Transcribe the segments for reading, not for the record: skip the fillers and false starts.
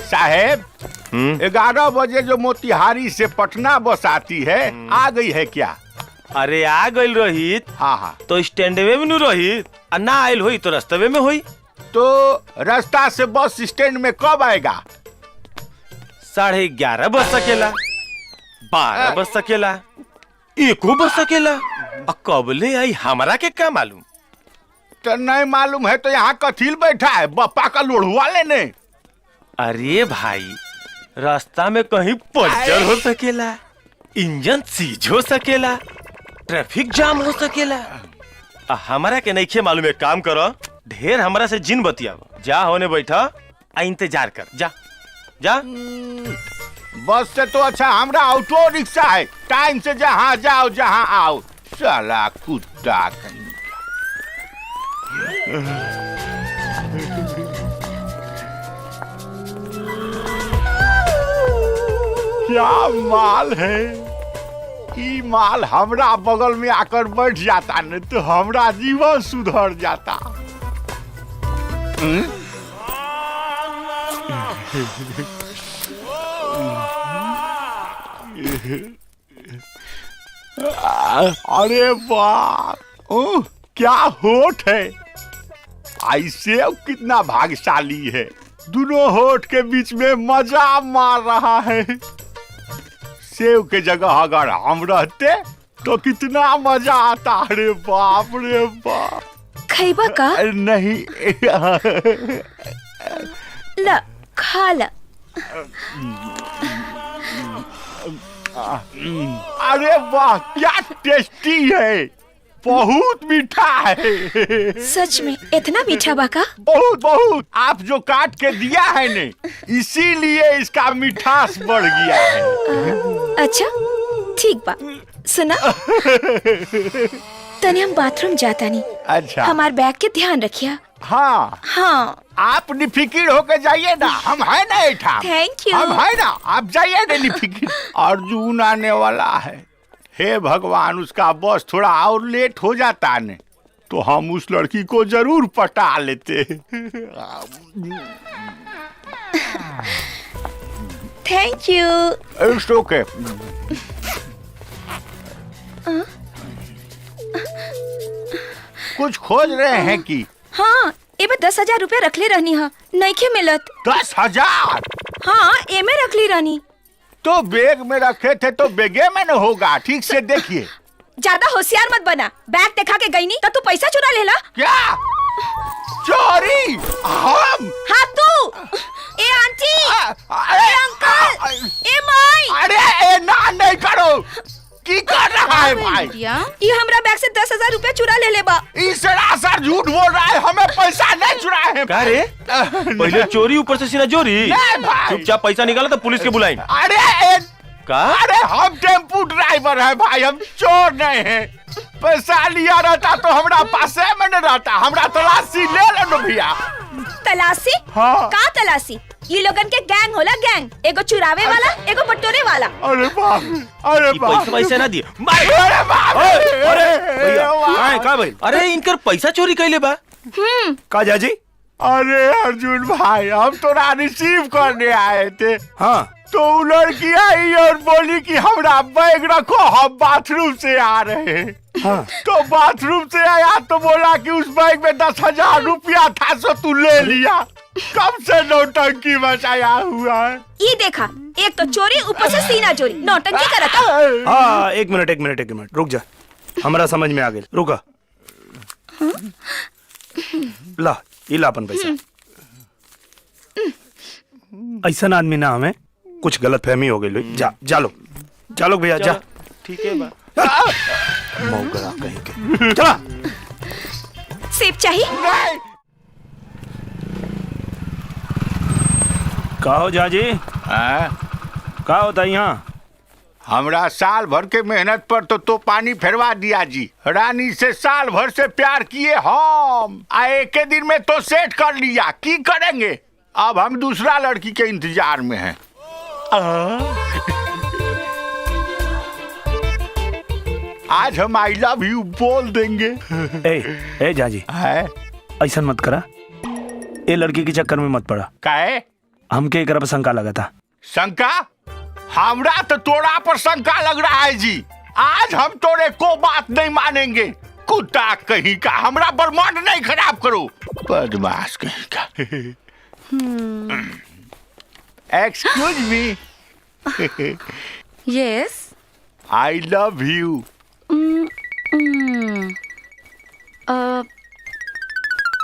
साहेब 11 बजे जो मोतिहारी से पटना बस आती है आ गई है क्या? अरे आ गई रोहित। हाँ तो स्टैंडवे में रोहित ना आयल हुई तो रास्ते में हुई। तो रास्ता से बस स्टैंड में कब आएगा? 11:30 बज सकेला, 12 बज सकेला, 1 बज सकेला। कब ले आई हमारा के क्या मालूम? तो नहीं मालूम है तो यहाँ कथील बैठा है बप्पा का लोढ़ुआ लेने? अरे भाई रास्ता में कहीं पंचर हो सकेला, इंजन सीज हो सकेला, ट्रैफिक जाम हो सकेला। हमारा के नहीं खे मालूम। एक काम करो, ढेर हमरा से जिन बतियाव, जा होने बैठा आ इंतजार कर। जा जा। बस से तो अच्छा हमरा ऑटो रिक्शा है, टाइम से जहाँ जाओ जहाँ आओ। साला कुत्ता कहीं। क्या माल है ई माल हमरा बगल में आकर बैठ जाता न तो हमरा जीवन सुधर जाता। अरे बाप क्या होठ है, ऐसे कितना भाग्यशाली है, दोनों होठ के बीच में मजा मार रहा है। सेव के जगह अगर हम रहते तो कितना मजा आता। अरे बाप रे बाप। खैबा का? नहीं ला खा ला। अरे वाह क्या टेस्टी है, बहुत मीठा है। सच में इतना मीठा बाका? बहुत बहुत। आप जो काट के दिया है ने इसीलिए इसका मिठास बढ़ गया है। अच्छा ठीक बा, सुना तने हम बाथरूम जाता नहीं। अच्छा हमार बैग के ध्यान रखिया। हाँ हाँ आप निफिकिर होके जाइए ना, हम है ना एठा। Thank you. हम है ना, आप जाइए ना निफिकिर। अर्जुन आने वाला है, हे भगवान उसका बस थोड़ा और लेट हो जाता ने तो हम उस लड़की को जरूर पटा लेते। Thank you. इट्स ओके। कुछ खोज रहे हैं कि? हाँ एमे 10,000 रुपया रखले रहनी हा, नइखे मिलत। 10,000? हाँ एमे रखली रहनी। तो बैग में रखे थे तो बैगे में न होगा, ठीक से देखिए। ज्यादा होशियार मत बना, बैग दिखा के गई नहीं तो तू पैसा चुरा लेला। क्या चोरी? हम? हाँ तू। ए आंटी, ए अंकल, ए माई। अरे ए ना नहीं करो, की कर रहा है भाई? ये हमरा बैग से 10,000 रुपया चुरा ले बा। इस सरासर झूठ बोल रहा है, हमें पैसा नहीं चुराए हैं। क्या रे? पहले चोरी ऊपर से सीना चोरी। चुपचाप पैसा निकाला तो पुलिस के बुलाई। अरे अरे हम टेम्पू ड्राइवर है भाई, हम चोर नहीं है। पैसा लिया रहता तो हमरा पास में न रहता, हमरा तलाशी ले लो भैया। तलाशी? हाँ। का तलाशी? ये लोगन के गैंग होला, गैंग। एगो चुरावे वाला, एगो बटोरे वाला। अरे बाप, अरे बाप। पैसा ना दिए। अरे बाप। अरे भैया का भाई? अरे इनकर पैसा चोरी कैले बा। का जाजी? अरे अर्जुन भाई हम तो रिसीव करने आए थे। हाँ तो लड़की आई और बोली कि हमरा बैग रखो, हम बाथरूम से आ रहे हैं। हाँ। तो बाथरूम से आया तो बोला कि उस बैग में 10,000 रुपया था, सो तू ले लिया। कब से नौटंकी मचाया हुआ है। ये देखा, एक तो चोरी ऊपर से सीना चोरी, नौटंकी करता। हाँ एक मिनट रुक जा, हमारा समझ में आ गया, रुका। ला इला अपन पैसा। ऐसा आदमी ना हमें कुछ गलत फहमी हो गई। जा लो भैया जा। ठीक है बा। मौका कहीं के। चला। सेब चाहिए? का हो जाजी? का होता यहाँ? हमरा साल भर के मेहनत पर तो पानी फेरवा दिया जी। रानी से साल भर से प्यार किए हम, एक दिन में तो सेट कर लिया। की करेंगे अब, हम दूसरा लड़की के इंतजार में हैं। आज हम आई लव यू बोल देंगे। ए जाजी है ऐसा मत करा, ये लड़की के चक्कर में मत पड़ा। काहे? हमके एक पर शंका लगा था। शंका? हमरा तो तोड़ा पर शंका लग रहा है जी। आज हम तोड़े को बात नहीं मानेंगे। कुत्ता कहीं का, हमरा बर्माड नहीं खराब करो, बदमाश कहीं का। Excuse me. Yes. I love you.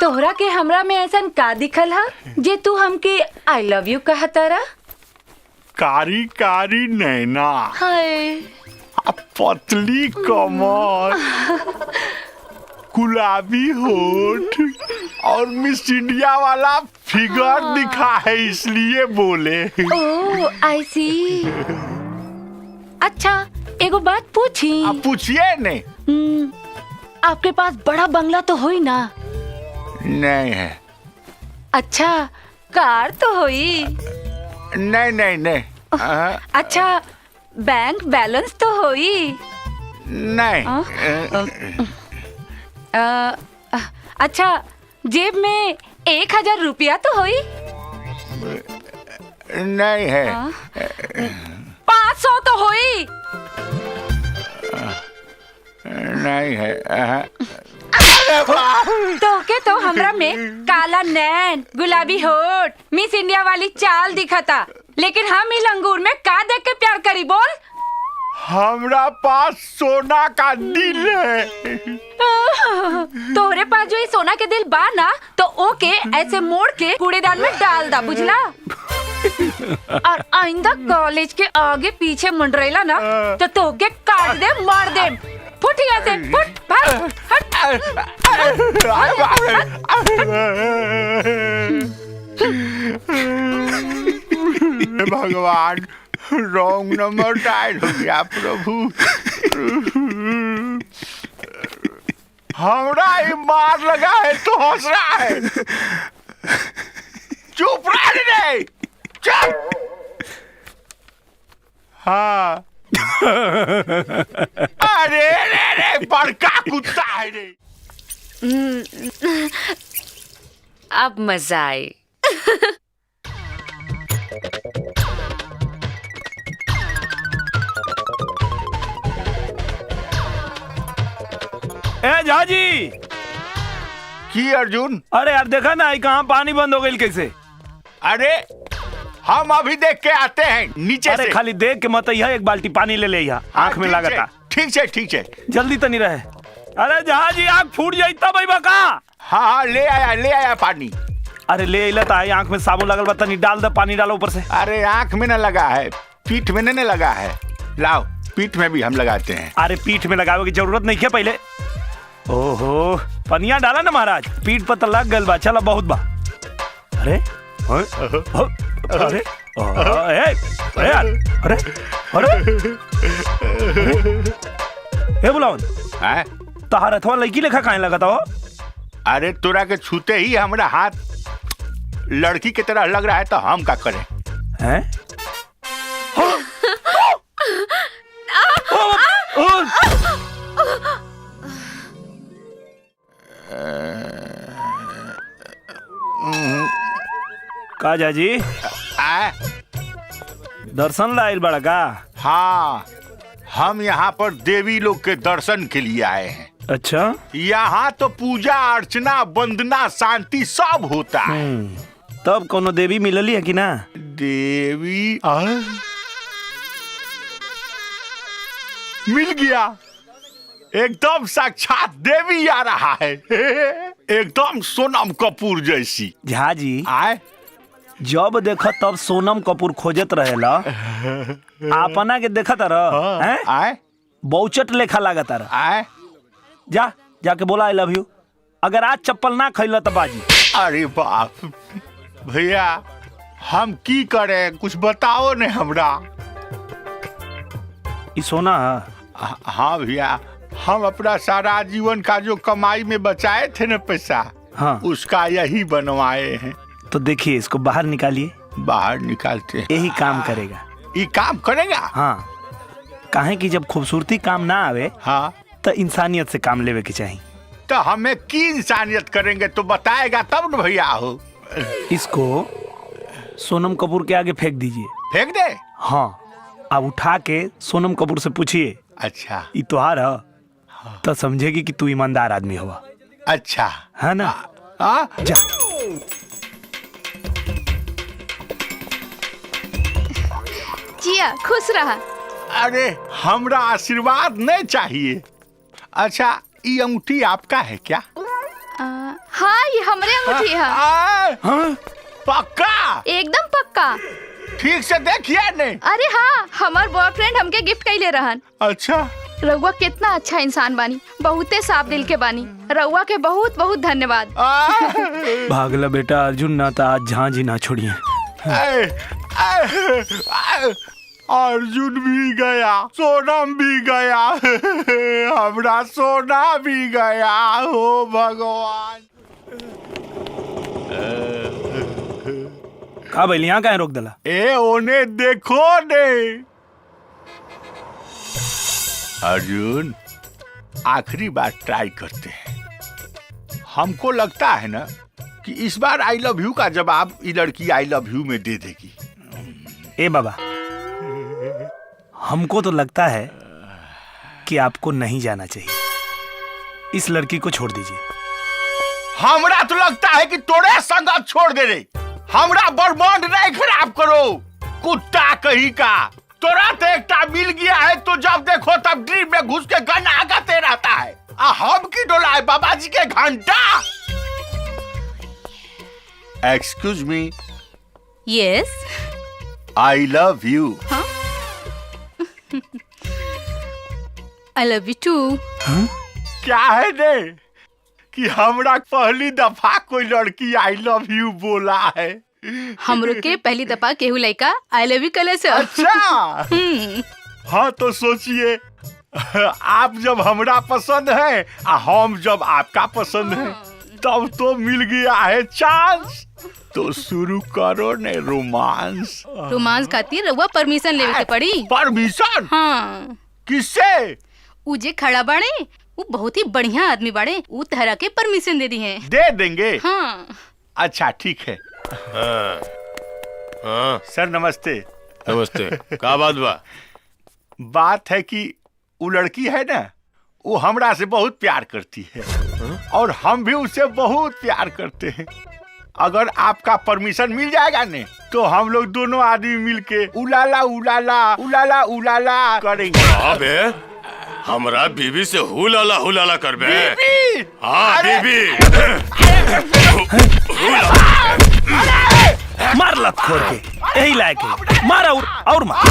तोहरा के हमरा में ऐसा का दिखल हा जे तू हमके आई लव यू कहतारा? कारी कारी नैना, हाय पतली कमर, गुलाबी होठ और मिस इंडिया वाला फिगर दिखा है इसलिए बोले। ओह आई सी। अच्छा एगो बात पूछी? आप पूछिए ने। आपके पास बड़ा बंगला तो होई ना? नहीं है। अच्छा कार तो होई? नहीं नहीं नहीं। अच्छा बैंक बैलेंस तो होई? नहीं। अच्छा जेब में 1000 रुपया तो होई? नहीं है। 500 तो होई? नहीं है। तो हमरा में काला नैन, गुलाबी होठ, मिस इंडिया वाली चाल दिखता, लेकिन हम ही लंगूर में का देख के प्यार करी बोल? हमरा पास सोना का दिल है। तोहरे पास जो ये सोना के दिल बा ना, तो ओके ऐसे मोड़ के कूड़ेदान में डाल दा, बुझला? और आइंदा कॉलेज के आगे पीछे मंडरेला ना तो तोके काट दे, मार दे। फुट यहाँ से, फुट, भाग, हट। भगवान, रॉन्ग नंबर डायल हो गया प्रभु। हमरा ही मार लगा है तो हंस रहा है। चुप रह, चुप। हाँ। अरे रे रे, बड़का कुत्ता है रे। अब मजा आए। ए झाजी। की अर्जुन? अरे यार देखा ना कहाँ पानी बंद हो गई कैसे? अरे हम अभी देख के आते हैं नीचे अरे से। खाली देख के मत यहाँ, एक बाल्टी पानी ले ले यहाँ, आँख में लागता। ठीक है। जल्दी तो नहीं रहे। अरे जहाजी आँख फूट जाई तब आई बका। हाँ ले आया पानी। अरे ले इला ताई, आँख में साबुन लगल बता, नहीं डाल दे, पानी डालो ऊपर से। अरे आँख में न लगा है, पीठ में न लगा है। लाओ, पीठ में भी हम लगाते हैं। अरे पीठ में लगावे की जरूरत नहीं है पहले। ओहो पनिया डाला ना महाराज, पीठ पर तो लग गल बा, चला बहुत बा। अरे अरे अरे अरे बुलाओ तहार अथवा लड़की लेखा काहे लगता हो? अरे तोरा के छूते ही हमारा हाथ लड़की की तरह लग रहा है तो हम क्या करें? हैं? का जाजी दर्शन लाइल बड़ा का? हाँ, हम यहाँ पर देवी लोग के दर्शन के लिए आए हैं। अच्छा, यहाँ तो पूजा अर्चना वंदना शांति सब होता है। तब कोनो देवी मिलली है कि ना? देवी मिल गया, एकदम साक्षात देवी आ रहा है। एकदम सोनम कपूर जैसी। झाजी आए जब देखा तब सोनम कपूर खोजत रहेला, अपना के देखत रह, आए बहुचट लेखा लागत रह। आए जा जाके बोला आई लव यू। अगर आज चप्पल ना खैला तो बाजी। अरे बाप भैया, हम की करें, कुछ बताओ ने हमरा। ये सोना हाँ भैया, हम अपना सारा जीवन का जो कमाई में बचाए थे ना पैसा, हाँ, उसका यही बनवाए हैं। तो देखिए इसको बाहर निकालिए। बाहर निकालते हैं। यही काम करेगा। ये काम करेगा? हाँ, काहे कि जब खूबसूरती काम ना आवे, हाँ, तो इंसानियत से काम लेवे के चाहिए। तो हमें की इंसानियत करेंगे तो बताएगा तब न भैया हो। इसको सोनम कपूर के आगे फेंक दीजिए। फेंक दे। हाँ, अब उठा के सोनम कपूर से पूछिए अच्छा ई तोहार है, तो समझेगी कि तू ईमानदार आदमी हुआ। अच्छा है ना? हाँ जा। जिया खुश रहा। अरे हमरा आशीर्वाद नहीं चाहिए। अच्छा ये अंगूठी आपका है क्या? हाँ ये हमरे अंगूठी है। हाँ? पक्का? एकदम पक्का। ठीक से देखिए ने। अरे हाँ, हमार बॉयफ्रेंड हमके गिफ्ट कैले रहन। अच्छा रउआ कितना अच्छा इंसान बानी, बहुते साफ दिल के बानी। रउआ के बहुत बहुत धन्यवाद। भागला बेटा अर्जुन, ना तो आज झांझी ना छोड़िए। अर्जुन भी गया, सोनम भी गया, हमरा सोना भी गया। हो भगवान। का भइल, यहाँ काहे रोक दला? ए ओने देखो ने। अर्जुन आखिरी बार ट्राई करते हैं। हमको लगता है ना कि इस बार आई लव यू का जवाब ये लड़की आई लव यू में दे देगी। ए बाबा, हमको तो लगता है कि आपको नहीं जाना चाहिए। इस लड़की को छोड़ दीजिए। हमरा तो लगता है कि तोरे संगत छोड़ दे रे। हमरा बर्बाद नहीं खराब करो, कुत्ता कहीं का। तोरा तो एकटा मिल गया है तो जब देखो तब ड्रीम में घुस के गन आगाते रहता है। हम की डोला है बाबा जी के घंटा। Excuse me. Yes. I love you. I love you too. क्या है ने कि हमरा पहली दफा कोई लड़की आई लव यू बोला है। हमरो के पहली दफा केहू लड़का आई लव यू कले से। अच्छा हाँ तो सोचिए, आप जब हमरा पसंद है और हम जब आपका पसंद है, तब तो मिल गया है चांस। तो शुरू करो ने रोमांस। रोमांस खातिर रउआ परमिशन लेवे के पड़ी। परमिशन? हाँ। किससे? उ जे खड़ा बाड़े वो बहुत ही बढ़िया आदमी बाड़े, वो तरह के परमिशन दे दी है। दे देंगे? हाँ। अच्छा ठीक है। हाँ हाँ सर नमस्ते। नमस्ते। का बात बा? बात है कि वो लड़की है ना, वो हमरा से बहुत प्यार करती है और हम भी उससे बहुत प्यार करते हैं। अगर आपका परमिशन मिल जाएगा ने तो हम लोग दोनों आदमी मिलके उलाला उलाला उलाला उलाला करेंगे। अबे हमरा बीबी से हुलाला करबे? बीबी? हाँ बीबी। मार लत खोर के, यही लायक है। मार और मार।